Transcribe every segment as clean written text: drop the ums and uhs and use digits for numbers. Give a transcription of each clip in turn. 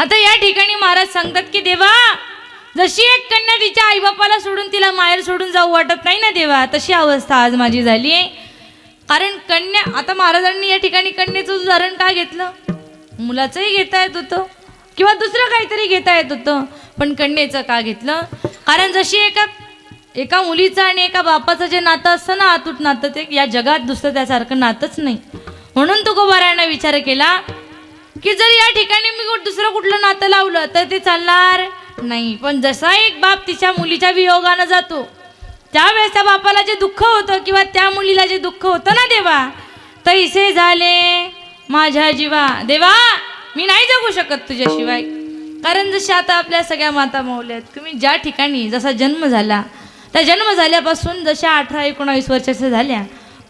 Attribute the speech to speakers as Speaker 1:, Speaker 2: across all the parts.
Speaker 1: आता या ठिकाणी महाराज सांगतात की देवा, जशी एक कन्या तिच्या आईबापाला सोडून तिला माहेर सोडून जाऊ वाटत नाही ना देवा, तशी अवस्था आज माझी झाली आहे. कारण कन्या, आता महाराजांनी या ठिकाणी कन्येचं उदाहरण का घेतलं? मुलाचंही घेता येत होतं किंवा दुसरं काहीतरी घेता येत होतं, पण कन्येचं का घेतलं? कारण जशी एका मुलीचं आणि एका बापाचं जे नातं असतं ना, अतूट नातं, ते या जगात दुसरं त्यासारखं नातंच नाही. म्हणून तुकोबारायानं विचार केला की जर या ठिकाणी मी दुसरं कुठलं नातं लावलं तर ते चालणार नाही. पण जसा एक बाप तिच्या मुलीच्या वियोगानं जातो, त्यावेळेस त्या बापाला जे दुःख होतं किंवा त्या मुलीला जे दुःख होतं ना देवा, तैसे झाले माझ्या जीवा. देवा, मी नाही जगू शकत तुझ्याशिवाय. कारण जशी आता आपल्या सगळ्या माता माऊल्यात, तुम्ही ज्या ठिकाणी जसा जन्म झाला, त्या जन्म झाल्यापासून जशा 18-19 वर्षाच्या झाल्या,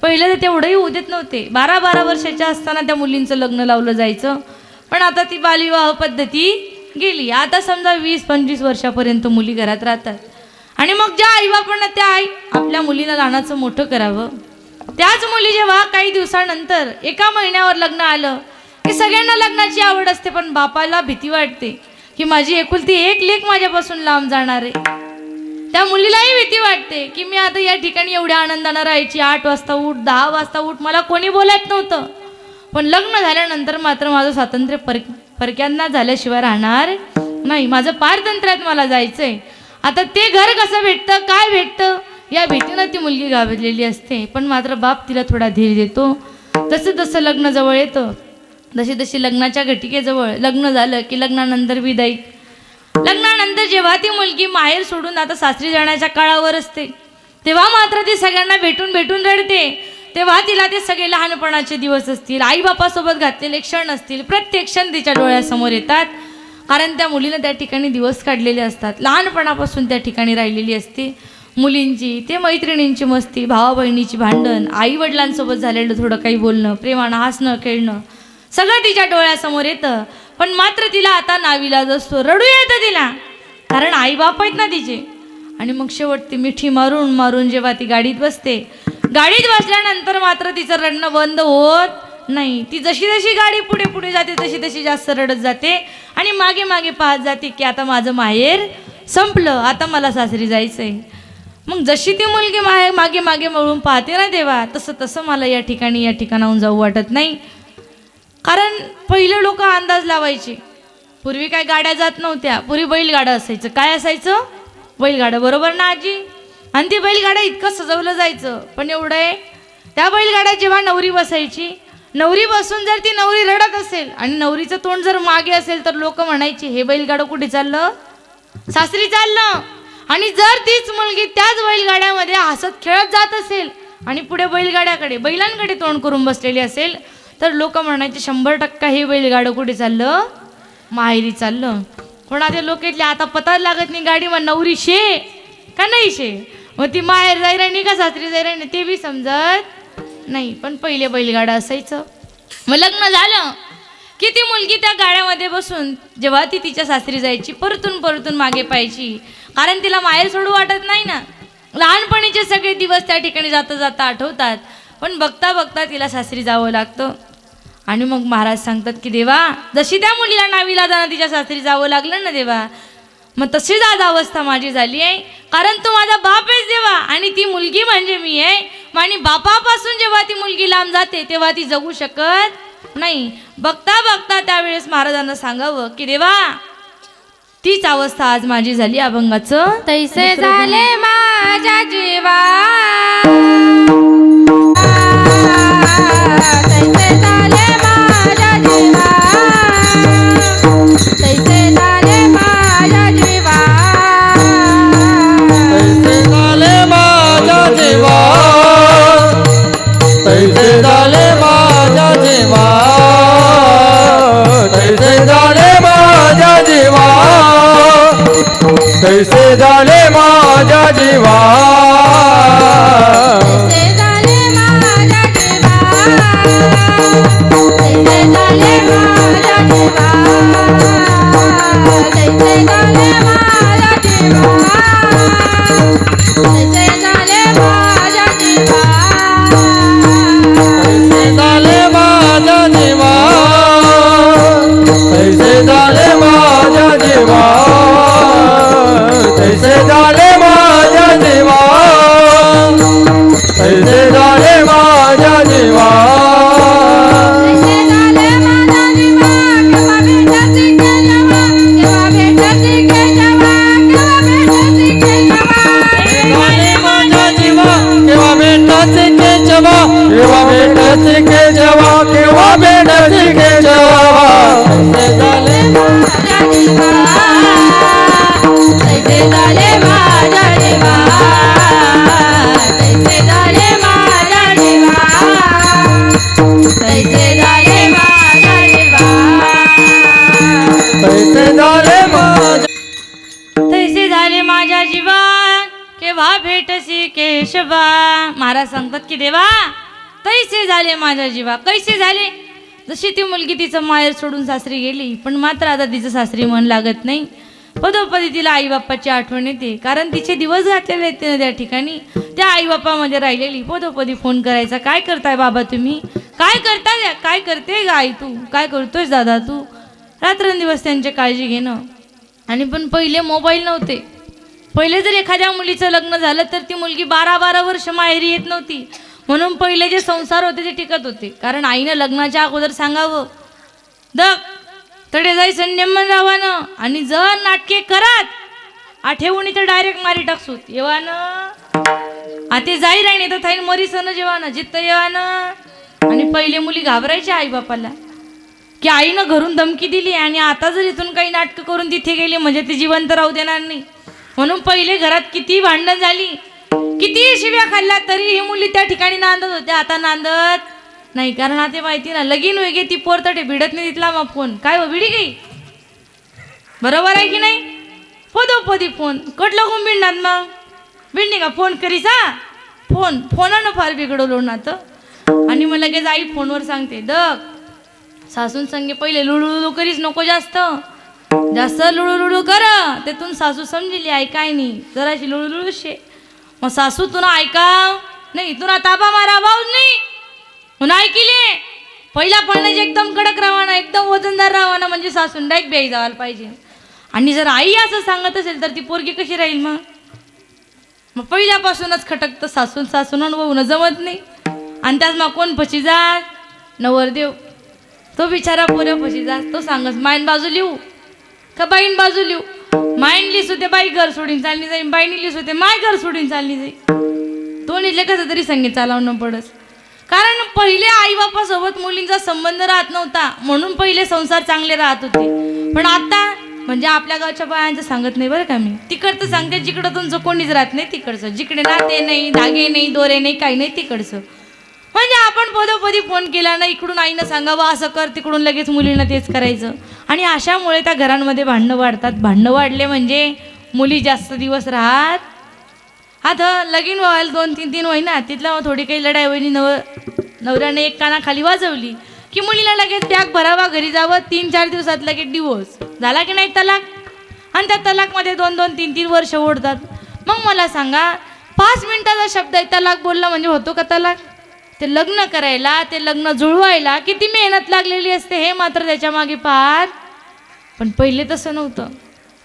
Speaker 1: पहिलं तर तेवढंही होऊ देत नव्हते. 12-12 वर्षाच्या असताना त्या मुलींचं लग्न लावलं जायचं. पण आता ती बालविवाह पद्धती गेली. आता समजा 20-25 वर्षापर्यंत मुली घरात राहतात. आणि मग ज्या आईबापांना त्या आई आपल्या मुलीला लहानाचं मोठं करावं, त्याच मुली जेव्हा काही दिवसानंतर 1 महिन्यावर लग्न आलं की सगळ्यांना लग्नाची आवड असते, पण बापाला भीती वाटते की माझी एकुलती एक लेक माझ्यापासून लांब जाणार आहे. त्या मुलीलाही भीती वाटते की मी आता या ठिकाणी एवढ्या आनंदानं राहायची, 8 वाजता उठ, 10 वाजता उठ, मला कोणी बोलत नव्हतं. पण लग्न झाल्यानंतर मात्र माझं स्वातंत्र्य परक्यांना झाल्याशिवाय राहणार नाही. माझं पारतंत्र्यात मला जायचंय. आता ते घर कसं भेटतं, काय भेटतं, या भीतीनं ती मुलगी घाबरलेली असते. पण मात्र बाप तिला थोडा धीर देतो. तसं तसं लग्न जवळ येतं, जशी जशी लग्नाच्या घटिकेजवळ लग्न झालं की लग्नानंतर विदाई. लग्नानंतर जेव्हा ती मुलगी माहेर सोडून आता सासरी जाण्याच्या काळावर असते, तेव्हा मात्र ती सगळ्यांना भेटून भेटून रडते. तेव्हा तिला ते सगळे लहानपणाचे दिवस असतील, आईबापासोबत घातलेले क्षण असतील, प्रत्येक क्षण तिच्या डोळ्यासमोर येतात. कारण त्या मुलीनं त्या ठिकाणी दिवस काढलेले असतात, लहानपणापासून त्या ठिकाणी राहिलेली असते. मुलींची ते मैत्रिणींची मस्ती, भावा बहिणीची भांडण, आई वडिलांसोबत झालेलं थोडं काही बोलणं, प्रेमानं हसणं खेळणं, सगळं तिच्या डोळ्यासमोर येतं. पण मात्र तिला आता नाविलाज असतो, रडू येतं तिला, कारण आईबाप आहेत ना तिचे. आणि मग शेवट ती मिठी मारून मारून जेव्हा ती गाडीत बसते, गाडीत बसल्यानंतर मात्र तिचं रडणं बंद होत नाही. ती जशी जशी गाडी पुढे पुढे जाते तशी तशी जास्त रडत जाते आणि मागे मागे पाहत जाते की आता माझं माहेर संपलं, आता मला सासरी जायचंय. मग जशी ती मुलगी मागे मागे वळून पाहते ना देवा, तसं तसं मला या ठिकाणाहून जाऊ वाटत नाही. कारण पहिले लोक अंदाज लावायचे. पूर्वी काय गाड्या जात नव्हत्या, पूर्वी बैलगाडा असायचं. काय असायचं? बैलगाडं, बरोबर ना आजी? आणि ती बैलगाडा इतकं सजवलं जायचं. पण एवढं आहे, त्या बैलगाड्यात जेव्हा नवरी बसायची, नवरी बसून जर ती नवरी रडत असेल आणि नवरीचं तोंड जर मागे असेल तर लोक म्हणायचे, हे बैलगाडं कुठे चाललं? सासरी चाललं. आणि जर तीच मुलगी त्याच बैलगाड्यामध्ये हसत खेळत जात असेल आणि पुढे बैलांकडे तोंड करून बसलेली असेल तर लोक म्हणायचे 100% हे बैलगाडं कुठे चाललं? माहेरी चाललं. पण आता लोकांतले आता पता लागत नाही गाडी मग नवरी शे का नाही शे, मग ती माहेर जाई राहिली का सासरी जाई राहिली ते बी समजत नाही. पण पहिले बैलगाडा असायचं. मग लग्न झालं की ती मुलगी त्या गाड्यामध्ये बसून जेव्हा ती तिच्या सासरी जायची, परतून मागे पाहायची, कारण तिला माहेर सोडू वाटत नाही ना. लहानपणीचे सगळे दिवस त्या ठिकाणी जाता जाता आठवतात. पण बघता बघता तिला सासरी जावं लागतं. आणि मग महाराज सांगतात की देवा, जशी त्या मुलीला नाविलाजानं तिच्या सासरी जावं लागलं ना देवा, मग तशीच आज अवस्था माझी झाली आहे. कारण तू माझा बाप आहेस देवा आणि ती मुलगी म्हणजे मी आहे. आणि बापापासून जेव्हा ती मुलगी लांब जाते तेव्हा ती जगू शकत नाही. बघता बघता त्यावेळेस महाराजांना सांगावं की देवा, तीच अवस्था आज माझी झाली. अभंगाचं
Speaker 2: तैसे झाले माझ्या जीवा, तैसे झाले माझ्या जीवा, तैसे झाले माझ्या जीवा,
Speaker 3: तैसे झाले माझ्या जीवा, तैसे झाले माझ्या जीवा, तैसे झाले माझ्या जीवा, तैसे झाले माझ्या जीवा,
Speaker 2: तैसे झाले माझ्या जीवा, तैसे झाले माझ्या जीवा, तैसे झाले माझ्या जीवा, तैसे झाले माझ्या जीवा,
Speaker 3: तैसे झाले माझ्या जीवा, तैसे झाले माझ्या झाले माझ्या
Speaker 1: तैसे झाले माझ्या जीवा केव्हा भेटसी केशवा. महाराज सांगतात की देवा तैसे झाले माझ्या जीवा. कैसे झाले? जशी ती मुलगी तिचं माहेर सोडून सासरी गेली, पण मात्र आता तिचं सासरी मन लागत नाही. पदोपदी तिला आईबापाची आठवण येते, कारण तिचे दिवस घातलेले आहेत तिने त्या ठिकाणी, त्या आईबापामध्ये राहिलेली. पदोपदी फोन करायचा, काय करताय बाबा तुम्ही, काय करताय, काय करते ग आई तू, काय करतोयस दादा तू. रात्रंदिवस त्यांची काळजी घेणं. आणि पण पहिले मोबाईल नव्हते. पहिले जर एखाद्या मुलीचं लग्न झालं तर ती मुलगी 12-12 वर्ष माहेरी येत नव्हती. म्हणून पहिले जे संसार होते ते टिकत होते, कारण आईनं लग्नाच्या अगोदर सांगावं दग तडे जाई संयमन रावानं, आणि जर नाटके करत आठवणी तर डायरेक्ट मारी टाकसूत येवानं. आते जाई राहिणे तर थाईन मरीसन जेवानं जित्त येवानं. आणि पहिले मुली घाबरायच्या आईबापाला की आईनं घरून धमकी दिली, आणि आता जर इथून काही नाटकं करून तिथे गेली म्हणजे ती जिवंत राहू देणार नाही. म्हणून पहिले घरात किती भांडण झाली, किती शिव्या खाल्ल्या, तरी ही मुली त्या ठिकाणी नांदत होत्या. आता नांदत नाही, कारण आता माहिती ना लगीन वेगळे ती पोरतटे भिडत नाही तिथला मग फोन काय हो भिडी गई. बरोबर आहे की नाही. पदोपदी फोन कटलं कोण भिडणार मग भिडणी का फोन करीसा. फोनानं फार बिघडवलो ना तर. आणि मग लगेच आई फोनवर सांगते दग सासून संगे पहिले लुळू करीस नको, जास्त लुळू कर, तेथून सासू समजली आई काय नाही, जराशी लुळू शे. मग सासू तुला ऐकाव नाही, तुला ताबा मारा भाऊ नाही म्हणून ऐकिले. पहिला पाण्याचे एकदम कडक रावाना, एकदम वजनदार रावाना, म्हणजे सासून डायरेक्ट ब्याई जावायला पाहिजे. आणि जर आई असं सांगत असेल तर ती पोरगी कशी राहील मग पहिल्यापासूनच खटकतं सासून वहून जमत नाही. आणि त्यात मग कोण पशी जात नवरदेव, तो बिचारा पोऱ्या पशी जात, तो सांगत माईन बाजू लिहू का बाईन बाजू लिहू. माईन लिस होते बाई घर सोडून चालली जाईल, बाईनी लिस होते माय घर सोडून चालली जाईल. दोन्हीतले कसं तरी संगीत चालवणं पडस. कारण पहिले आईबापासोबत मुलींचा संबंध राहत नव्हता, म्हणून पहिले संसार चांगले राहत होते. पण आता म्हणजे आपल्या गावच्या बायांचं सांगत नाही बरं का मी, तिकडचं सांगते जिकडं तुमचं कोणीच राहत नाही तिकडचं, जिकडे नाते नाही धागे नाही दोरे नाही काही नाही तिकडचं. म्हणजे आपण पदोपदी फोन केला ना, इकडून आईनं सांगावं असं कर, तिकडून लगेच मुलींना तेच करायचं. आणि अशामुळे त्या घरांमध्ये भांडणं वाढतात. भांडणं वाढले म्हणजे मुली जास्त दिवस राहत. आता लगीन व्हायला 2-3 महिना तिथला थोडी काही लढाई वहिनी नवऱ्याने एक कानाखाली वाजवली की मुलीला लगेच बॅग भरावा घरी जावं. 3-4 दिवसात लगेच डिवोर्स झाला की नाही तलाक. आणि त्या तलाकमध्ये 2-2, 3-3 वर्ष ओढतात. मग मला सांगा 5 मिनिटाचा शब्द आहे तलाक बोलला म्हणजे होतो का तलाक. ते लग्न करायला, ते लग्न जुळवायला किती मेहनत लागलेली असते हे मात्र त्याच्या मागे पाहत. पण पहिले तसं नव्हतं.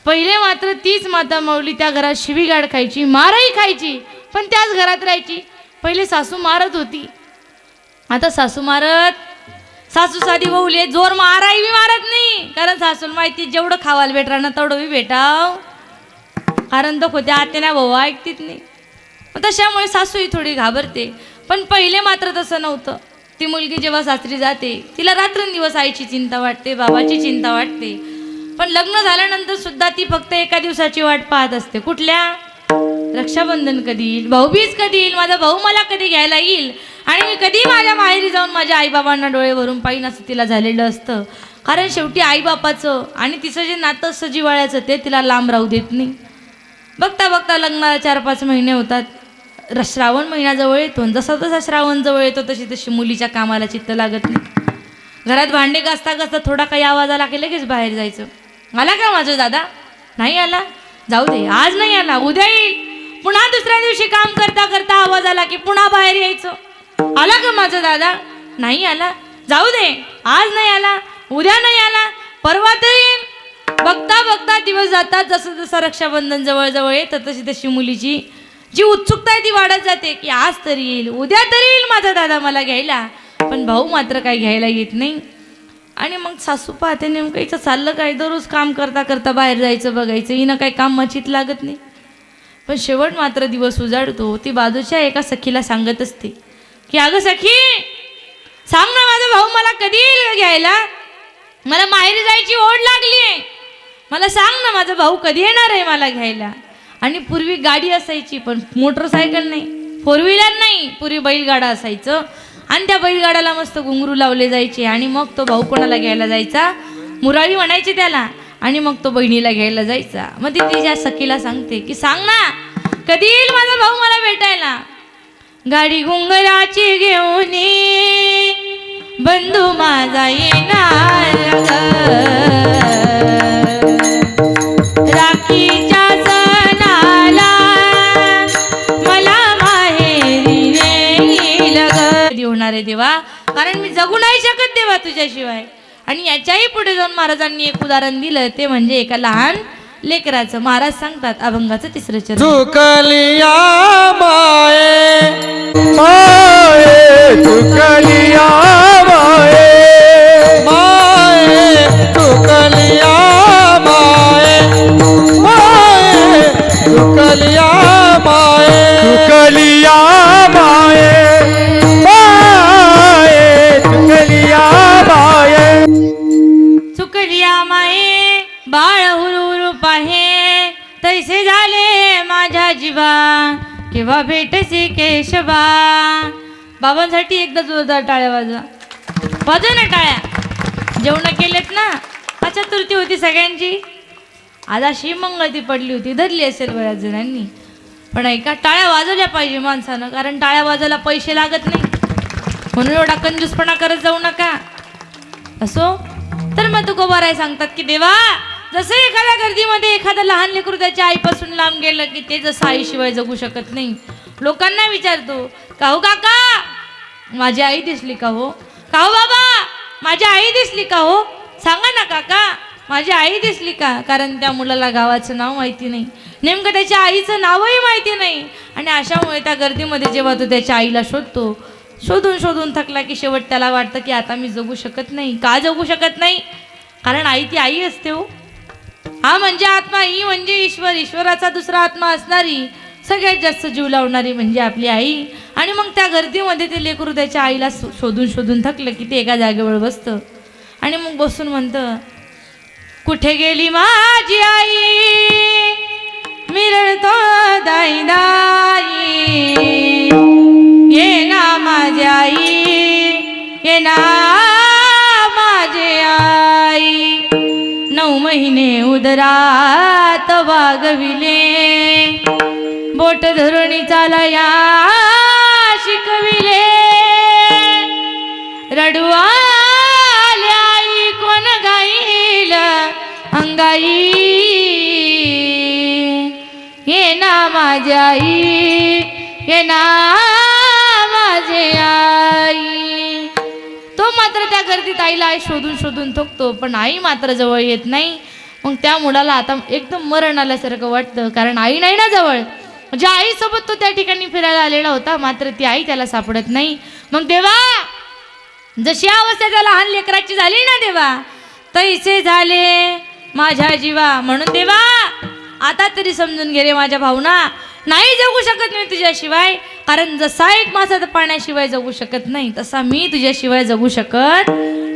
Speaker 1: पहिले मात्र तीच माता माऊली त्या घरात शिवीगाड खायची, मारही खायची, पण त्याच घरात राहायची. पहिले सासू मारत होती, आता सासू मारत, सासू साधी बहुली जोर माराही बी मारत नाही, कारण सासूला माहिती जेवढं खावायला भेटणार ना तेवढं बी भेटाव, कारण तो खोत्या आत्याना भाऊ ऐकतीत नाही. तशामुळे सासूही थोडी घाबरते. पण पहिले मात्र तसं नव्हतं. ती मुलगी जेव्हा सासरी जाते तिला रात्रंदिवस आईची चिंता वाटते, बाबाची चिंता वाटते. पण लग्न झाल्यानंतर सुद्धा ती फक्त एका दिवसाची वाट पाहत असते. कुठल्या? रक्षाबंधन कधी येईल, भाऊबीज कधी येईल, माझा भाऊ मला कधी घ्यायला येईल, आणि मी कधी माझ्या माहेरी जाऊन माझ्या आईबाबांना डोळे भरून पाहिन असं तिला झालेलं असतं. कारण शेवटी आईबापाचं आणि तिचं जे नातं असतं जिव्हाळ्याचं ते तिला लांब राहू देत नाही. बघता बघता लग्नाला 4-5 महिने होतात. श्रावण महिना जवळ येतो. जसा जसा श्रावण जवळ येतो तशी तशी मुलीच्या कामाला चित्त लागत नाही. घरात भांडे घासता घासता थोडा काही आवाज आला की लगेच बाहेर जायचं. आला का माझा दादा? नाही आला, जाऊ दे, आज नाही आला, उद्या येईल. पुन्हा दुसऱ्या दिवशी काम करता करता आवाज आला की पुन्हा बाहेर यायचं. आला का माझा दादा? नाही आला, जाऊ दे, आज नाही आला, उद्या नाही आला, परवा तरी येईल. बघता बघता दिवस जातात. जसं जसं रक्षाबंधन जवळ जवळ येतं तशी तशी मुलीची जी उत्सुकता आहे ती वाढत जाते की आज तरी येईल, उद्या तरी येईल माझा दादा मला घ्यायला. पण भाऊ मात्र काही घ्यायला येत नाही. आणि मग सासू पाहते नेमकं हिचं चाललं काय, दररोज काम करता करता बाहेर जायचं बघायचं, हिनं काही काम मचित लागत नाही. पण शेवट मात्र दिवस उजाडतो. ती बाजूच्या एका सखीला सांगत असते की अगं सखी, सांग ना माझा भाऊ मला कधी येईल घ्यायला, मला माहेरी जायची ओढ लागली आहे, मला सांग ना माझा भाऊ कधी येणार आहे मला घ्यायला. आणि पूर्वी गाडी असायची पण मोटरसायकल नाही, 4 व्हीलर नाही, पूर्वी बैलगाडा असायचं. आणि त्या बैलगाड्याला मस्त घुंगरू लावले जायचे. आणि मग तो भाऊ कोणाला घ्यायला जायचा, मुरारी म्हणायची त्याला. आणि मग तो बहिणीला घ्यायला जायचा. मग ती तिच्या सखीला सांगते की सांग ना कधी येईल माझा भाऊ मला भेटायला. गाडी घुंगराची घेऊन बंधू माझा येणार राखीच्या सणाला मला माहेरी नेईल कधी होणार आहे देवा, कारण मी जगू नाही शकत देवा तुझ्याशिवाय. आणि याच्याही पुढे जाऊन महाराजांनी एक उदाहरण दिलं, ते म्हणजे एका लहान लेकराचं. महाराज सांगतात अभंगाचं तिसरं चरण.
Speaker 3: चुकलिया माये माये चुकलिया माये माये चुकलिया माये माये चुकलिया माये चुकलिया माये माये चुकलिया माये
Speaker 1: चुकलिया माये बाळ हुरू पाहे तैसे झाले माझ्या जीवा केव्हा भेटसे केशवा. बाबांसाठी एकदा जोरदार टाळ्या वाजवा, वाजवा ना टाळ्या. जेवण केलेत ना, चतुर्थी होती सगळ्यांची, आज अशी मंगळती पडली होती, धरली असेल बऱ्याच जणांनी. पण ऐका, टाळ्या वाजवल्या पाहिजे माणसानं, कारण टाळ्या वाजवायला पैसे लागत नाही, म्हणून एवढा कंजूसपणा करत जाऊ नका. असो तर मग तुकोबाराय सांगतात की देवा, जसं एखाद्या गर्दीमध्ये एखादं लहान लेकरू त्याच्या आईपासून लांब गेलं की ते जसं आईशिवाय जगू शकत नाही. लोकांना विचारतो, का हो काका माझी आई दिसली का हो, का हो बाबा माझी आई दिसली का हो, सांगा ना काका माझी आई दिसली का. कारण त्या मुलाला गावाचं नाव माहिती नाही, नेमकं त्याच्या आईचं नावही माहिती नाही. आणि अशामुळे त्या गर्दीमध्ये जेव्हा तो त्याच्या आईला शोधतो, शोधून शोधून थकला की शेवट त्याला वाटतं की आता मी जगू शकत नाही. का जगू शकत नाही, कारण आई ती आई असते हो. हा म्हणजे आत्मा, ही म्हणजे ईश्वर, ईश्वराचा दुसरा आत्मा असणारी, सगळ्यात जास्त जीव लावणारी म्हणजे आपली आई. आणि मग त्या गर्दीमध्ये ते लेकरू त्याच्या आईला शोधून शोधून थकलं की ते एका जागेवर बसतं आणि मग बसून म्हणतं, कुठे गेली माझी आई मिरळतो दाई दाई, ये ना माझी आई ये ना माझी आई. 9 महिने उदरात वागविले, बोट धरुणी चालया शिकविले. रडू आले आई कोण गाईल अंगाई, ये ना माझी आई ये ना माझी आई. तो मात्र त्या गर्दीत आईला आई शोधून शोधून थकतो, पण आई मात्र जवळ येत नाही. मग त्या मुलाला आता एकदम मरण आल्यासारखं वाटतं, कारण आई नाही ना जवळ. ज्या आईसोबत तो त्या ठिकाणी फिरायला आलेला होता, मात्र ती आई त्याला सापडत नाही. मग देवा, जशी अवस्था त्या लहान लेकराची झाली ना देवा, तैसे झाले माझ्या जीवा. म्हणून देवा आता तरी समजून घे रे माझ्या भावना, नाही जगू शकत मी तुझ्याशिवाय. कारण जसा एक मासा पाण्याशिवाय जगू शकत नाही, तसा मी तुझ्याशिवाय जगू शकत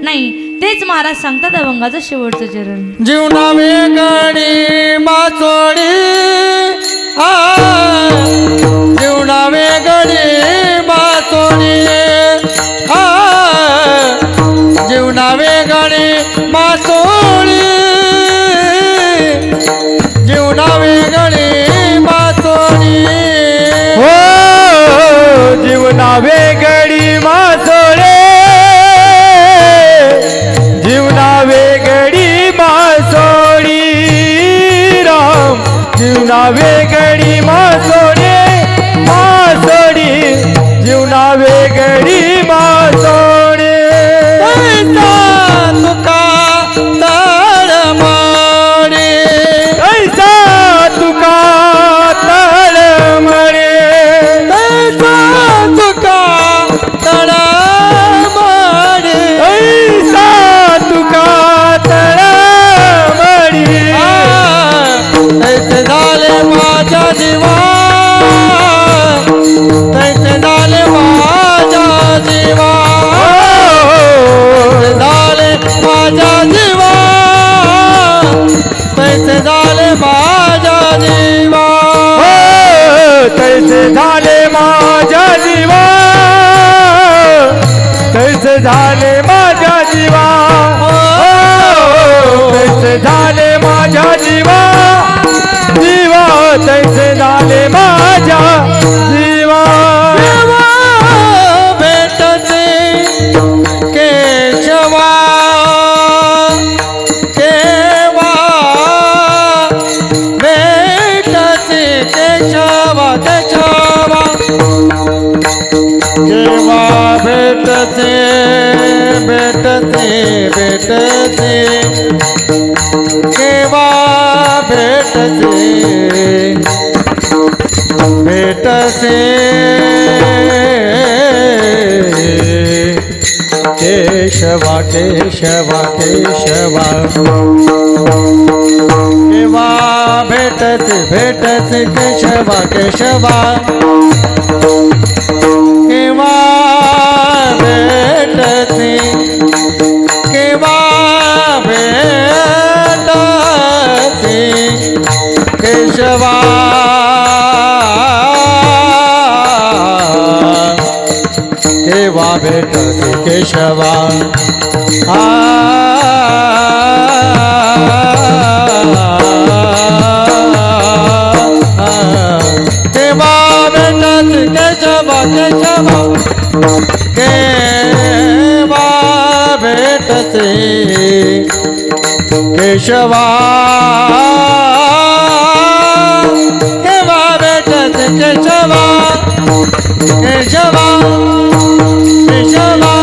Speaker 1: नाही. तेच महाराज सांगतात अभंगाचं शेवटचं चरण.
Speaker 3: जीवना वेगळी माचोडी जीवना वेगळी माचोडी जीवना वेगळी माचोडी जीवना वेगळी माचोडी हो जीवना वेगळी माचोडी जीवना वेगळी माचोडी राम जीवना वेगळी माचोडी माचोडी जीवना वेगळी माचोडी. ऐसा तुका तळमळे ऐसा तुका तळमळे ऐसा तुका तळमळे ऐसा तुका तळमळे. ऐसे झाले माझ्या जीवा तैसे झाले माझ्या जीवा झाले माझ्या जीवा तैसे झाले माझ्या जीवा तैसे झाले माझ्या जीवा तैसे झाले माझ्या जीवा तैसे झाले कैसे झाले माझ्या जीवा केव्हा भेटते केशवा केव्हा भेटते केशवा केशवा केव्हा भेटते भेटते भेटते केव्हा भेटते भेटते केशवा केशवा केशवा केव्हा भेटते भेटते केशवा केशवा केव्हा भेटते केव्हा भेटते केशवा केव्हा भेटते केशवा केव्हा भेटते केशवा केशवा केव्हा भेटते केशवा केव्हा भेटते केशवा केशवा केशवा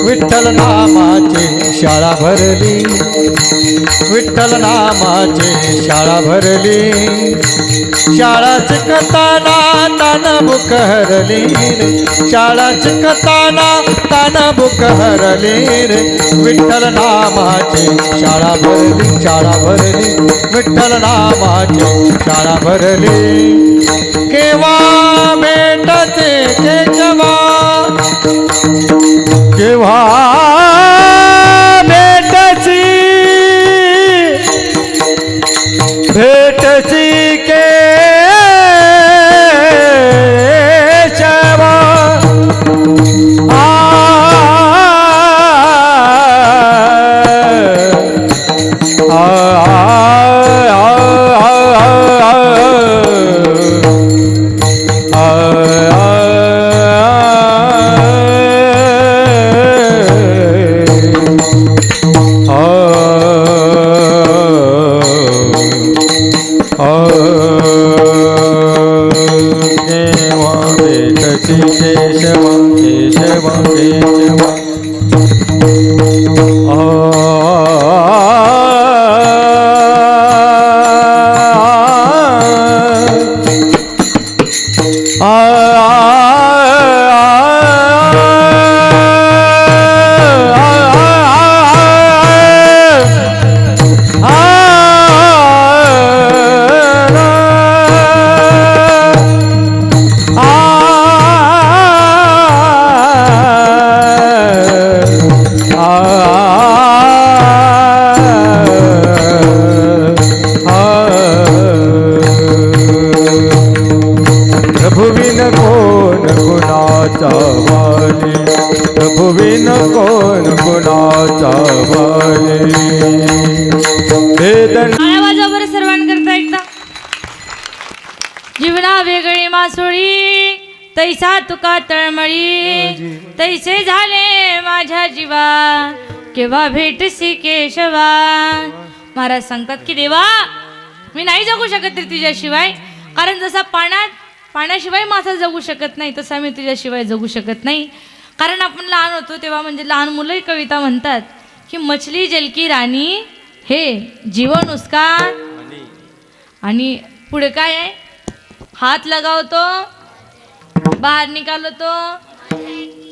Speaker 3: विठ्ठल नामाची शाळा भरली विठ्ठल नामाची शाळा भरली शाळा चिकताना तान बुक हरली रे शाळा चिकताना तान बुक हरली रे विठ्ठल नामाची शाळा भरली विठ्ठल नामाची शाळा भरली केव्हा भेटते केव्हा केव्हा भेटची भेटची केशवा केशवा केशवा केशवा प्रभुविन कोण गुणाचा वाली प्रभुविन कोण गुणाचा वाली वेदन
Speaker 1: आवाजा बरं सर्वांकरता एकदा जीवना वेगळी मासोळी तैसा तुका तळमळी तैसे झाले माझ्या जीवा केव्हा भेटसी केशवा. महाराज सांगतात की देवा मी नाही जगू शकत रे तुझ्याशिवाय, कारण जसा पाण्याशिवाय मासा जगू शकत नाही तसा मी तुझ्याशिवाय जगू शकत नाही. कारण आपण लहान होतो तेव्हा म्हणजे लहान मुलंही कविता म्हणतात की मछली जल की राणी हे जीवन उसका, आणि पुढे काय आहे, हात लगावतो बाहेर निकालतो.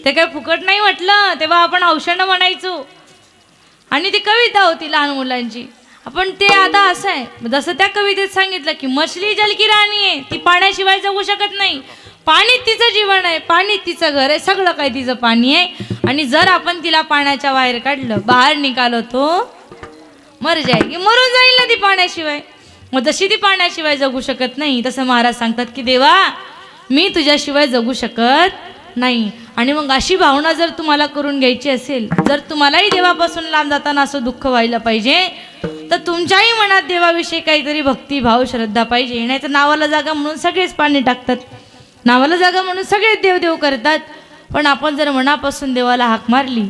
Speaker 1: ते काय फुकट नाही म्हटलं, तेव्हा आपण औषध म्हणायचो आणि ती कविता होती लहान मुलांची. आपण ते आता असं आहे, जसं त्या कवितेत सांगितलं की मछली जल की राणी आहे, ती पाण्याशिवाय जगू शकत नाही. पाणी तिचं जीवन आहे, पाणी तिचं घर आहे, सगळं काही तिचं पाणी आहे. आणि जर आपण तिला पाण्याच्या बाहेर काढलं, बाहेर निकालो तो मर जाईल, मरून जाईल ना ती पाण्याशिवाय. मग जशी ती पाण्याशिवाय जगू शकत नाही तसं महाराज सांगतात की देवा मी तुझ्याशिवाय जगू शकत नाही. आणि मग अशी भावना जर तुम्हाला करून घ्यायची असेल, जर तुम्हालाही देवापासून लांब जाताना असं दुःख व्हायला पाहिजे, तर तुमच्याही मनात देवाविषयी काहीतरी भक्तिभाव श्रद्धा पाहिजे. नाही तर नावाला जागा म्हणून सगळेच पाणी टाकतात, नावाला जागा म्हणून सगळेच देवदेव करतात. पण आपण जर मनापासून देवाला हाक मारली,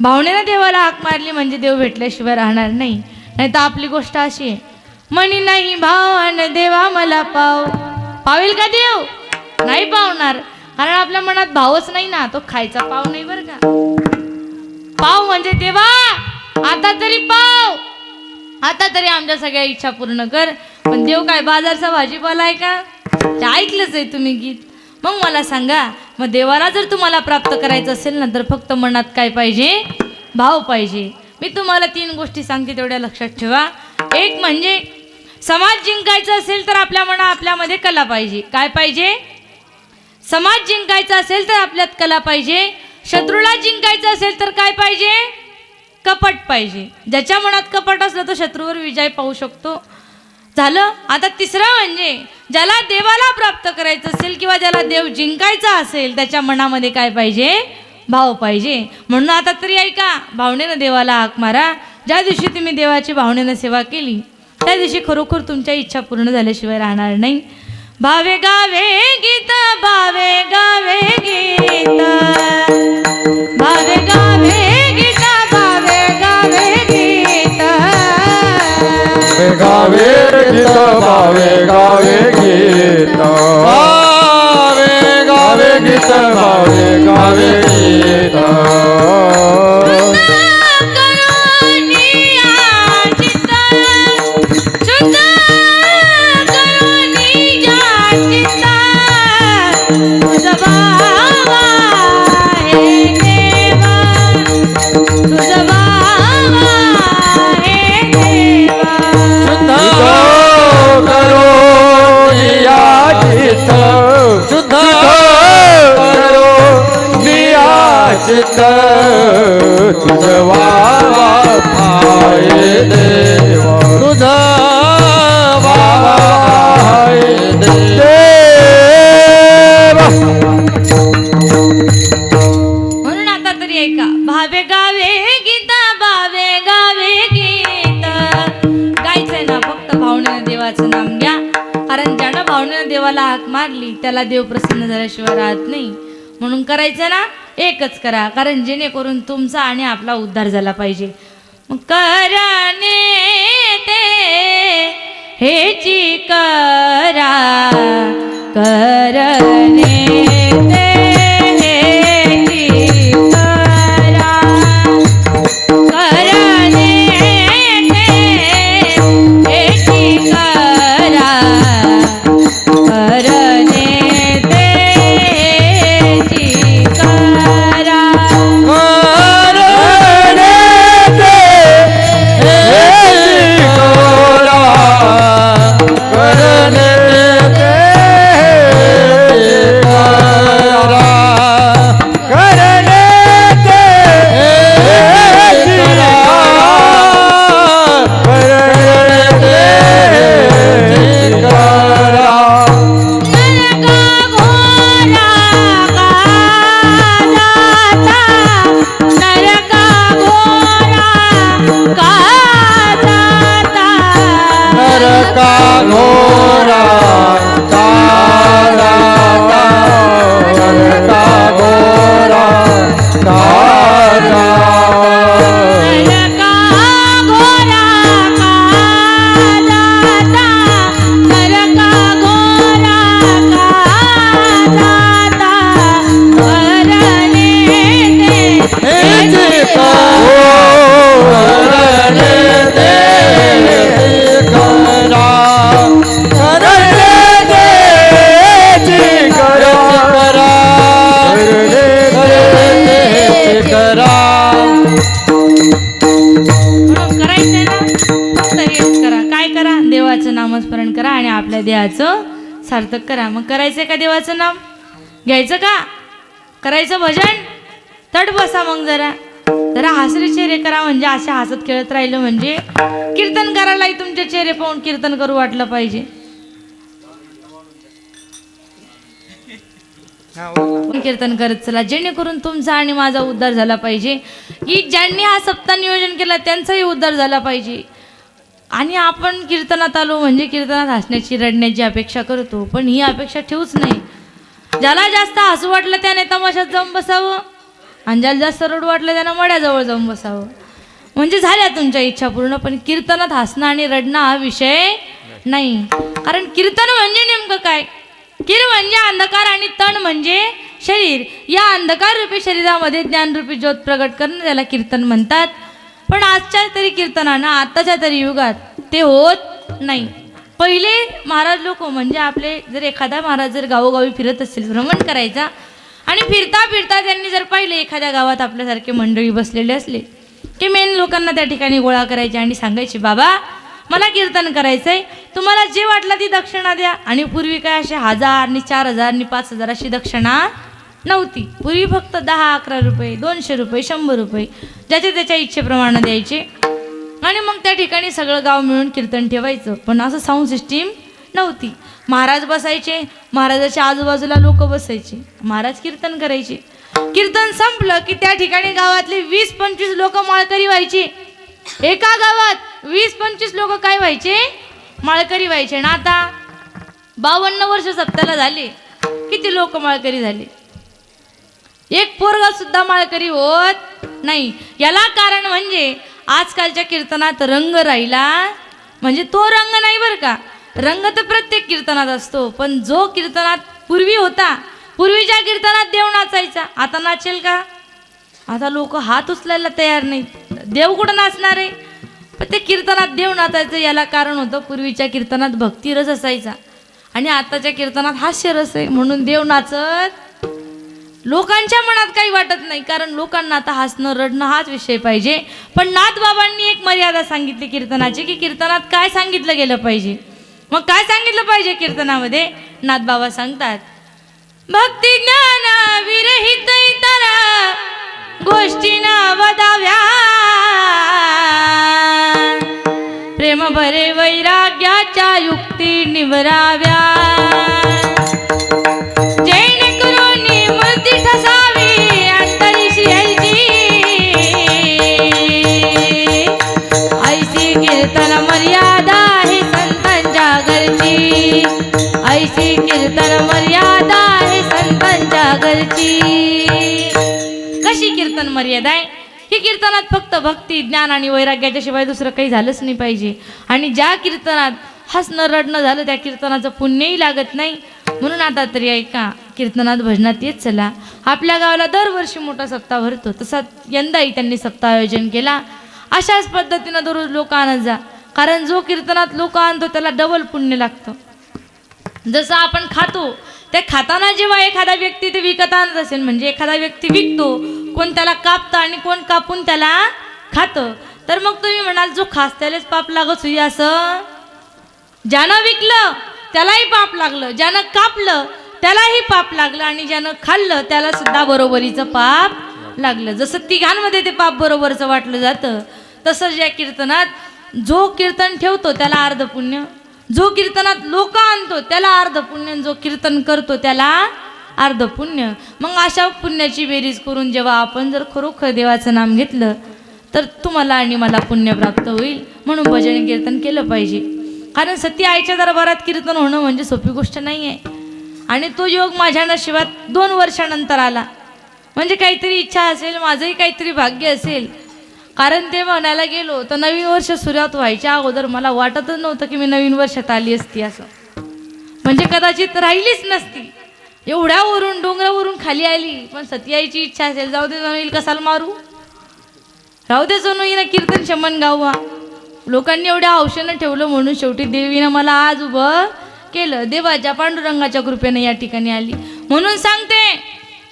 Speaker 1: भावनेनं देवाला हाक मारली, म्हणजे देव भेटल्याशिवाय राहणार नाही. नाही तर आपली गोष्ट अशी आहे, म्हणी नाही भावान देवा मला पावेल का देव? नाही पावणार, कारण आपल्या मनात भावच नाही ना. तो खायचा पाव नाही बरं का. पाव म्हणजे देवा आता तरी पाव, आता तरी आमच्या सगळ्या इच्छा पूर्ण कर. पण देव काय बाजारचा भाजीपाला आहे का? ते ऐकलंच आहे तुम्ही गीत. मग मला सांगा, मग देवाला जर तुम्हाला प्राप्त करायचं असेल ना, तर फक्त मनात काय पाहिजे? भाव पाहिजे. मी तुम्हाला 3 गोष्टी सांगते, तेवढ्या लक्षात ठेवा. एक म्हणजे समाज जिंकायचा असेल तर आपल्यामध्ये कला पाहिजे. काय पाहिजे? समाज जिंकायचा असेल तर आपल्यात कला पाहिजे. शत्रूला जिंकायचं असेल तर काय पाहिजे? कपट पाहिजे. ज्याच्या मनात कपट असलं तो शत्रूवर विजय पाहू शकतो. झालं. आता तिसरं म्हणजे ज्याला देवाला प्राप्त करायचं असेल किंवा ज्याला देव जिंकायचा असेल, त्याच्या मनामध्ये काय पाहिजे? भाव पाहिजे. म्हणून आता तरी ऐका, भावनेनं देवाला हाक मारा. ज्या दिवशी तुम्ही देवाची भावनेनं सेवा केली, त्या दिवशी खरोखर तुमच्या इच्छा पूर्ण झाल्याशिवाय राहणार नाही. भावे गावे गीत, भावे गावे गीत, भावे गावे गीत, भावे गावे गीत,
Speaker 3: गावे गीत भावे गावे गीत, भावे गावे गीत भावे गावे गीत. चित्त तुझ वावा आहे देव, तुझ वावा आहे देव.
Speaker 1: म्हणून आता तरी ऐका, भावे गावे गीत, भावे गावे गीत. गायचंय ना, फक्त भावनेनं देवाचं नाम घ्या. कारण ज्यानं भावनेनं देवाला हाक मारली त्याला देव प्रसन्न झाल्याशिवाय राहत नाही. म्हणून करायचं ना, एकच करा, कारण जेणेकरून तुमचा आणि आपला उद्धार झाला पाहिजे. मग करणे ते हेची करा, करणे ते हेची करा, करणे ते हेची करा, करणे नामस्मरण करा आणि आपल्या देहाचं सार्थक करा. मग करायचं का देवाचं नाम घ्यायचं का? करायचं भजन? तट बसा मग जरा. जरा हसरे चेहरे करा, म्हणजे असे हसत खेळत राहिलं म्हणजे कीर्तन करायलाही तुमचे चेहरे पाहून कीर्तन करू वाटलं पाहिजे. कीर्तन करत चला, जेणेकरून तुमचा आणि माझा उद्धार झाला पाहिजे, की ज्यांनी हा सप्ताह नियोजन केला त्यांचाही उद्धार झाला पाहिजे. आणि आपण कीर्तनात आलो म्हणजे कीर्तनात हसण्याची रडण्याची अपेक्षा करतो, पण ही अपेक्षा ठेवूच नाही. ज्याला जास्त हसू वाटलं त्याने तमाशात जाऊन बसावं, आणि ज्याला जास्त रडू वाटलं त्यानं मड्याजवळ जाऊन बसावं, म्हणजे झाल्या तुमच्या इच्छा पूर्ण. पण कीर्तनात हसणं आणि रडणं हा विषय नाही. कारण कीर्तन म्हणजे नेमकं काय? कीर म्हणजे अंधकार आणि तण म्हणजे शरीर. या अंधकार रूपी शरीरामध्ये ज्ञानरूपी ज्योत प्रगट करणं त्याला कीर्तन म्हणतात. पण आजच्या तरी कीर्तनानं आताच्या तरी युगात ते होत नाही. पहिले महाराज लोक म्हणजे आपले जर एखादा महाराज जर गावोगावी फिरत असेल, भ्रमण करायचा, आणि फिरता फिरता त्यांनी जर पाहिले एखाद्या गावात आपल्यासारखे मंडळी बसलेले असले, की मेन लोकांना त्या ठिकाणी गोळा करायचे आणि सांगायचे, बाबा मला कीर्तन करायचंय, तुम्हाला जे वाटलं ती दक्षिणा द्या. आणि पूर्वी काय असे 1000 आणि 4000 आणि 5000 अशी दक्षिणा नव्हती. पूर्वी फक्त 10-11 रुपये, 200 रुपये, 100 रुपये ज्याच्या त्याच्या इच्छेप्रमाणे द्यायचे. आणि मग त्या ठिकाणी सगळं गाव मिळून कीर्तन ठेवायचं. पण असं साऊंड सिस्टीम नव्हती. महाराज बसायचे, महाराजाच्या आजूबाजूला लोक बसायचे, महाराज कीर्तन करायचे. कीर्तन संपलं की त्या ठिकाणी गावातले 20-25 लोक माळकरी व्हायचे. एका गावात 20-25 लोक काय व्हायचे? माळकरी व्हायचे. ना आता 52 वर्ष सप्त्याला झाले, किती लोक माळकरी झाले? एक पोरगा सुद्धा माळकरी होत नाही. याला कारण म्हणजे आजकालच्या कीर्तनात रंग राहिला, म्हणजे तो रंग नाही बरं का, रंग तर प्रत्येक कीर्तनात असतो, पण जो कीर्तनात पूर्वी होता, पूर्वीच्या कीर्तनात देव नाचायचा, आता नाचेल का? आता लोक हात उचलायला तयार नाहीत. देव कुठं नाचणार आहे? पण ते कीर्तनात देव नाचायचं याला कारण होतं, पूर्वीच्या कीर्तनात भक्तिरस असायचा आणि आताच्या कीर्तनात हास्यरस आहे, म्हणून देव नाचत लोकांच्या मनात काही वाटत नाही. कारण लोकांना आता हसणं रडणं हाच विषय पाहिजे. पण नाथबाबांनी एक मर्यादा सांगितली कीर्तनाची, की कीर्तनात काय सांगितलं गेलं पाहिजे. मग काय सांगितलं पाहिजे कीर्तनामध्ये? नाथबाबा सांगतात, भक्ती ज्ञान विरहित इतर गोष्टी न वदाव्या, प्रेम भरे वैराग्याच्या युक्ती निवराव्या, जेणेकरून मूर्ती ठसावी अंतरीशी ऐशी, ऐशी कीर्तन मर्यादा हे संतांच्या घरची, ऐशी कीर्तन मर्यादा हे संतांच्या घरची. कशी कीर्तन मर्यादा आहे? ही कीर्तनात फक्त भक्ती ज्ञान आणि वैराग्याच्या शिवाय दुसरं काही झालंच नाही पाहिजे. आणि ज्या कीर्तनात हसणं रडणं झालं त्या कीर्तनाचं पुण्यही लागत नाही. म्हणून आता तरी ऐका, कीर्तनात भजनात येत चला. आपल्या गावाला दरवर्षी मोठा सप्ताह भरतो, तसा यंदाही त्यांनी सप्ताह आयोजन केला. अशाच पद्धतीनं दररोज लोक आणत जा, कारण जो कीर्तनात लोक आणतो त्याला डबल पुण्य लागतं. जसं आपण खातो, त्या खाताना जेव्हा एखादा व्यक्ती ते विकत आणत असेल, म्हणजे एखादा व्यक्ती विकतो, कोण त्याला कापतं आणि कोण कापून त्याला खातं, तर मग तुम्ही म्हणाल जो खास त्यालाच पाप लागत होई असं? ज्यानं विकलं त्यालाही पाप लागलं, ज्यानं कापलं त्यालाही पाप लागलं, आणि ज्यानं खाल्लं त्याला सुद्धा बरोबरीचं पाप लागलं. जसं तिघांमध्ये ते पाप बरोबरचं वाटलं जातं, तसंच या कीर्तनात जो कीर्तन ठेवतो त्याला अर्ध पुण्य, जो कीर्तनात लोक आणतो त्याला अर्ध पुण्य, जो कीर्तन करतो त्याला अर्ध पुण्य. मग अशा पुण्याची बेरीज करून जेव्हा आपण जर खरोखर देवाचं नाम घेतलं तर तुम्हाला आणि मला पुण्य प्राप्त होईल. म्हणून भजन कीर्तन केलं पाहिजे. कारण सती आईच्या दरबारात कीर्तन होणं म्हणजे सोपी गोष्ट नाही आहे. आणि तो योग माझ्या नशिबात 2 वर्षानंतर आला. म्हणजे काहीतरी इच्छा असेल, माझंही काहीतरी भाग्य असेल. कारण ते म्हणायला गेलो तर नवीन वर्ष सुरुवात व्हायच्या अगोदर मला वाटतच नव्हतं की मी नवीन वर्षात आली असती असं. म्हणजे कदाचित राहिलीच नसती. एवढ्यावरून डोंगरावरून खाली आली. पण सती आईची इच्छा असेल, जाऊ दे जणू येईल कसाल मारू, राहू दे जणू येईन कीर्तन शमन गावा. लोकांनी एवढ्या हौशेनं ठेवलं म्हणून शेवटी देवीनं मला आज उभं केलं. देवाच्या पांडुरंगाच्या कृपेने या ठिकाणी आली. म्हणून सांगते,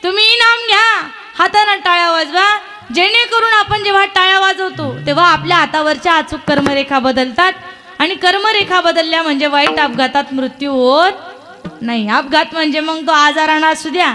Speaker 1: तुम्ही नाम घ्या, हातानं टाळ्या वाजवा, जेणेकरून आपण जेव्हा टाळ्या वाजवतो तेव्हा आपल्या हातावरच्या अचूक कर्मरेखा बदलतात. आणि कर्मरेखा बदलल्या म्हणजे वाईट अपघातात मृत्यू होत नाही. अपघात म्हणजे मग तो आजारानं असू द्या,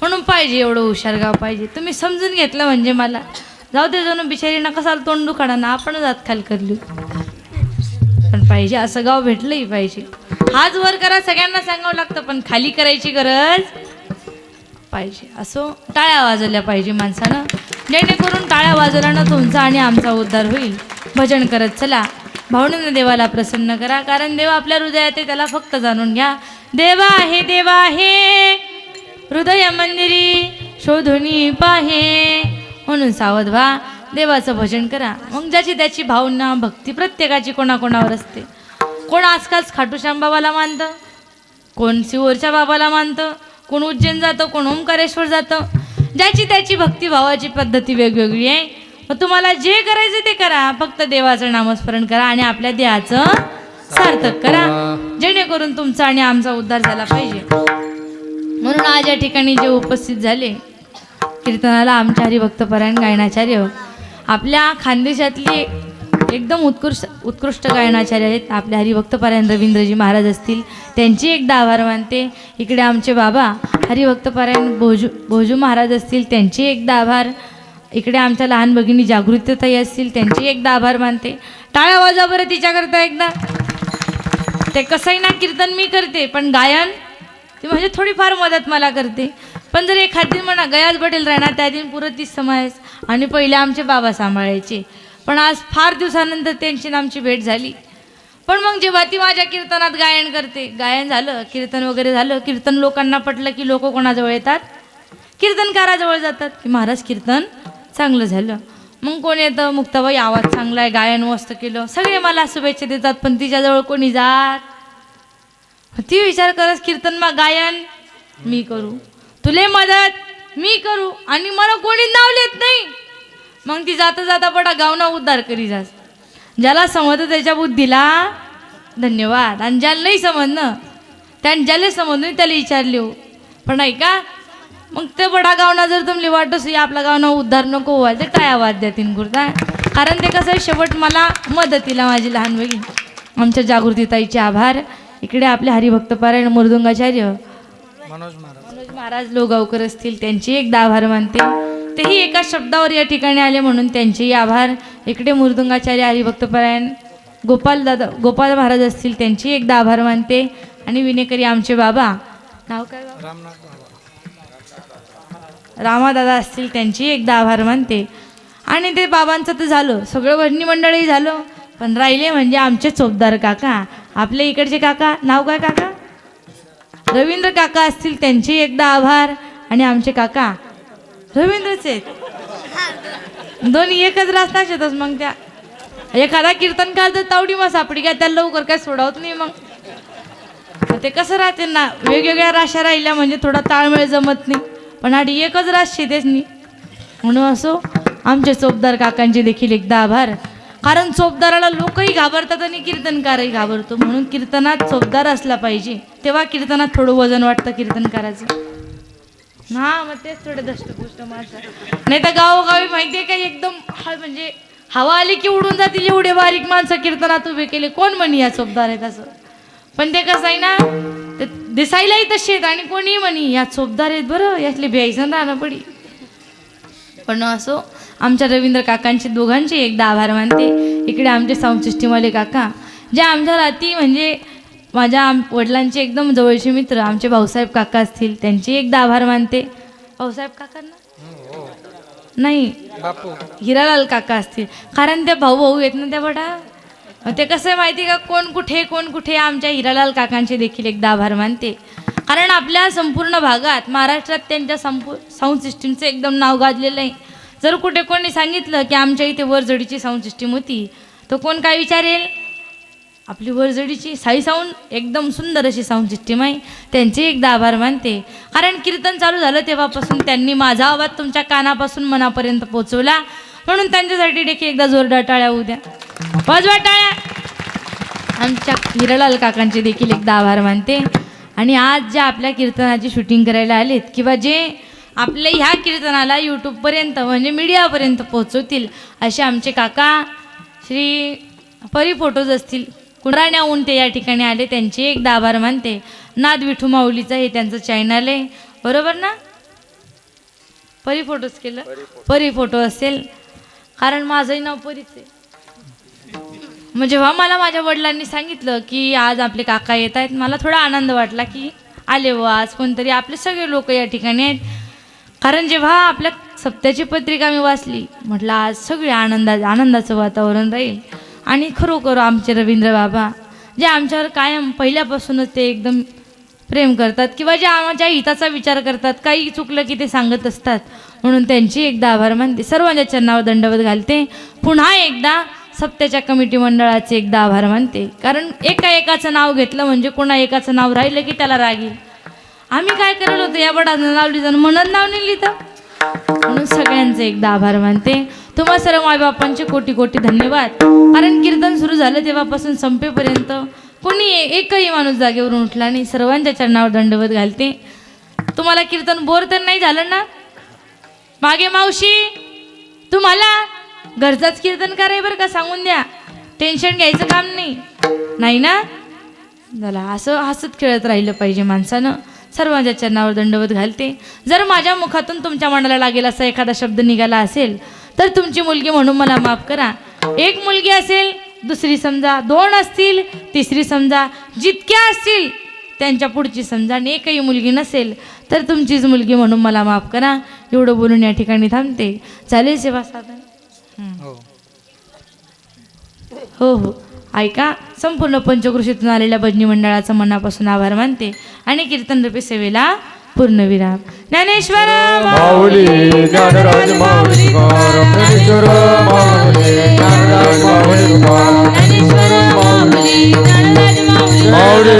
Speaker 1: म्हणून पाहिजे एवढं हुशार गाव पाहिजे. तुम्ही समजून घेतलं म्हणजे मला जाऊ दे. जणू बिचारी ना कसा तोंड दुखाडा ना आपणच हात खाली करली. पण पाहिजे असं गाव भेटलंही पाहिजे. हाच वर करा सगळ्यांना सांगावं लागतं पण खाली करायची गरज पाहिजे. असो टाळ्या वाजवल्या पाहिजे माणसानं, जेणेकरून टाळ्या वाजवल्यानं तुमचा आणि आमचा उद्धार होईल. भजन करत चला, भावनेनं देवाला प्रसन्न करा, कारण देव आपल्या हृदयात आहे त्याला फक्त जाणून घ्या. देवा आहे हृदय मंदिरी शोधुनी पाहे, म्हणून सावध व्हा, देवाचं भजन करा. मग ज्याची त्याची भावना भक्ती प्रत्येकाची कोणाकोणावर असते. कोण आजकाल खाटूश्याम बाबाला मानतं, कोण सिहोरच्या बाबाला मानतं, कोण उज्जैन जातं, कोण ओंकारेश्वर जातं. ज्याची त्याची भक्तिभावाची पद्धती वेगवेगळी आहे. मग तुम्हाला जे करायचं ते करा, फक्त देवाचं नामस्मरण करा आणि आपल्या देहाचं सार्थक करा, जेणेकरून तुमचा आणि आमचा उद्धार झाला पाहिजे. म्हणून आज या ठिकाणी जे उपस्थित झाले कीर्तनाला आमचे हरिभक्तपरायण गायनाचार्य, आपल्या खानदेशातले एकदम उत्कृष्ट गायनाचार्य आहेत. आपले हरिभक्तपरायण रवींद्रजी महाराज असतील त्यांची एकदा आभार मानते. इकडे आमचे बाबा हरिभक्तपरायण भोजू महाराज असतील त्यांचे एकदा आभार. इकडे आमच्या लहान भगिनी जागृतीताई असतील त्यांची एकदा आभार मानते. टाळ्या वाजा बरं तिच्याकरता एकदा. ते कसंही ना कीर्तन मी करते पण गायन ती म्हणजे थोडीफार मदत मला करते. पण जर एखादी म्हणा गयाच बटेल राहणार त्या दिन पुरं तीच समायस आणि पहिले आमचे बाबा सांभाळायचे. पण आज फार दिवसानंतर त्यांची आमची भेट झाली. पण मग जेव्हा ती माझ्या कीर्तनात गायन करते, गायन झालं कीर्तन वगैरे झालं, कीर्तन लोकांना पटलं की लोक कोणाजवळ येतात, कीर्तनकाराजवळ जातात की महाराज कीर्तन चांगलं झालं. मग कोण येतं, मुक्ताबाई आवाज चांगला आहे, गायन मस्त केलं, सगळे मला शुभेच्छा देतात. पण तिच्याजवळ कोणी जात, ती विचार करत कीर्तन मग गायन मी करू, तुले मदत मी करू आणि मला कोणी नाव लिहित नाही. मग ती जाता जाता बडा गावना उद्धार करी जास. ज्याला समजतं त्याच्या बुद्धीला धन्यवाद, आणि ज्याला नाही समजणं ज्याला समजून त्याला विचारले हो. पण ऐका मग ते बडा गावना जर तुमली वाटत आपला गावना उद्धार नको व्हायला तर काय आवाज द्या तीन गुरता. कारण ते कसं शेवट मला मदतीला माझी लहान बहीण आमच्या जागृतीताईचे आभार. इकडे आपले हरिभक्तपरायण मृदुंगाचार्य मनोज महाराज लोगावकर असतील त्यांची एकदा आभार मानते. तेही एका शब्दावर या ठिकाणी आले म्हणून त्यांचेही आभार. इकडे मृदुंगाचार्य हरिभक्तपरायण गोपाल महाराज असतील त्यांची एकदा आभार मानते. आणि विनेकरी आमचे बाबा नाव काय रामादादा असतील त्यांची एकदा आभार मानते. आणि ते बाबांचं तर झालं सगळं, भजनी मंडळही झालं, पण राहिले म्हणजे आमचे चोपदार काका, आपले इकडचे काका नाव काय काका रवींद्र काका असतील त्यांचे एकदा आभार. आणि आमचे काका रवींद्रचे दोन्ही एकच रास्ताच येतच. मग त्या एखादा कीर्तनकार जर तावडी मग सापडी काय त्याला लवकर काय सोडावत नाही. मग ते कसं राहते ना, वेगवेगळ्या राशा राहिल्या म्हणजे थोडा ताळमेळ जमत नाही. पण आधी एकच रास शेतेच नाही. म्हणून असो आमचे चोपदार काकांचे देखील एकदा आभार. कारण चोपदाराला लोकही घाबरतात आणि कीर्तनकारही घाबरतो. म्हणून कीर्तनात चोपदार असला पाहिजे, तेव्हा कीर्तनात थोडं वजन वाटतं कीर्तनकाराचं. हा मग तेच थोडे दष्टपुष्ट माणसं, नाही तर गावोगावी माहिती आहे का एकदम म्हणजे हवा आली की उडून जातील एवढे बारीक माणसं कीर्तनात उभे केले. कोण म्हणी या चोपदार आहेत असं. पण ते कसं आहे ना, ते दिसायलाही तसे आहेत आणि कोणी म्हणी या चोपदार आहेत बरं, यातले भ्यायचं राहणं पडी. पण असो आमच्या रवींद्र काकांचे दोघांचे एकदा आभार मानते. इकडे आमचे साऊंड सिस्टीमवाले काका जे आमच्या राती म्हणजे माझ्या वडिलांचे एकदम जवळचे मित्र आमचे भाऊसाहेब काका असतील त्यांचे एकदा आभार मानते. भाऊसाहेब काकांना नाही हिरालाल काका असतील, कारण ते भाऊ भाऊ आहेत ना त्या बडा. ते कसं आहे माहिती का, कोण कुठे आमच्या हिरालाल काकांचे देखील एकदा आभार मानते. कारण आपल्या संपूर्ण भागात महाराष्ट्रात त्यांच्या साऊंड सिस्टीमचं एकदम नाव गाजलेलं आहे. जर कुठे कोणी सांगितलं की आमच्या इथे वरजडीची साऊंड सिस्टीम होती तर कोण काय विचारेल, आपली वरजडीची साई साऊंड एकदम सुंदर अशी साऊंड सिस्टीम आहे. त्यांचे एकदा आभार मानते. कारण कीर्तन चालू झालं तेव्हापासून त्यांनी माझा आवाज तुमच्या कानापासून मनापर्यंत पोहोचवला. म्हणून त्यांच्यासाठी देखील एकदा जोरदार टाळ्या होऊ द्या, वाजवा टाळ्या. आमच्या हिरालाल काकांचे देखील एकदा आभार मानते. आणि आज ज्या आपल्या कीर्तनाची शूटिंग करायला आलेत किंवा जे आपल्या ह्या कीर्तनाला यूट्यूबपर्यंत म्हणजे मीडियापर्यंत पोहोचवतील असे आमचे काका श्री परी फोटोज असतील कुंडराण्याहून ते या ठिकाणी आले, त्यांचे एकदा आभार मानते. नाद विठू माऊलीचं हे त्यांचं चॅनल आहे बरोबर ना. परी फोटोच केलं परी फोटो असेल कारण माझंही नाव परीच आहे. मग जेव्हा मला माझ्या वडिलांनी सांगितलं की आज आपले काका येत आहेत मला थोडा आनंद वाटला की आले व आज कोणतरी आपले सगळे लोक या ठिकाणी आहेत. कारण जेव्हा आपल्या सप्त्याची पत्रिका मी वाचली म्हटलं आज सगळे आनंदाचं वातावरण राहील. आणि खरोखर आमचे रवींद्र बाबा जे आमच्यावर कायम पहिल्यापासूनच ते एकदम प्रेम करतात किंवा जे आमच्या हिताचा विचार करतात काही चुकलं की ते सांगत असतात म्हणून त्यांची एकदा आभार मानते. सर्वांच्या चरणावर दंडवत घालते. पुन्हा एकदा सप्त्याच्या कमिटी मंडळाचे एकदा आभार मानते. कारण एकाचं नाव घेतलं म्हणजे कोणा एकाचं नाव राहिलं की त्याला राग येईल. आम्ही काय करत होतो या बडानं नाव लिहिलं म्हणत नाव नाही लिहितं म्हणून सगळ्यांचे एकदा आभार मानते. तुम्हा सर्व मायबापांचे कोटी कोटी धन्यवाद. कारण कीर्तन सुरू झालं तेव्हापासून संपेपर्यंत कोणी एकही माणूस जागेवरून उठला नाही. सर्वांच्या चरणावर दंडवत घालते. तुम्हाला कीर्तन बोर तर नाही झालं ना? मागे मावशी तुम्हाला घरचाच कीर्तन कराय बरं का सांगून द्या. टेन्शन घ्यायचं काम नाही ना? झाला असं हसत खेळत राहिलं पाहिजे माणसानं. सर्वांच्या चरणावर दंडवत घालते. जर माझ्या मुखातून तुमच्या मनाला लागेल असा एखादा शब्द निघाला असेल तर तुमची मुलगी म्हणून मला माफ करा. एक मुलगी असेल दुसरी समजा, दोन असतील तिसरी समजा, जितक्या असतील त्यांच्या पुढची समजा. आणि एकही मुलगी नसेल तर तुमचीच मुलगी म्हणून मला माफ करा. एवढं बोलून या ठिकाणी थांबते. चालेल सेवा साधन? हो हो ऐका. संपूर्ण पंचकृषीतून आलेल्या भजनी मंडळाचं मनापासून आभार मानते आणि कीर्तन रूपी सेवेला पूर्णविराम. ज्ञानेश्वर
Speaker 3: माऊली ज्ञानराज माऊली तुकाराम ज्ञानेश्वर माऊली ज्ञानराज माऊली तुकाराम माऊली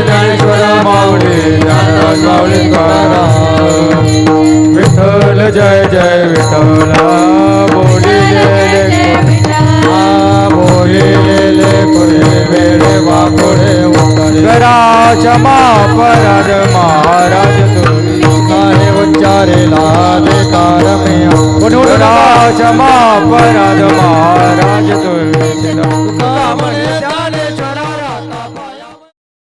Speaker 3: ज्ञानेश्वर माऊली ज्ञानराज माऊली तुकाराम. विठ्ठल जय जय विठ्ठल बोलिले बोलिले पुढे वेळे वाकोडे करा क्षमा पराध महाराज तुम्ही काहे उच्चारेला बेकार में क्षमा पराध महाराज तुम्ही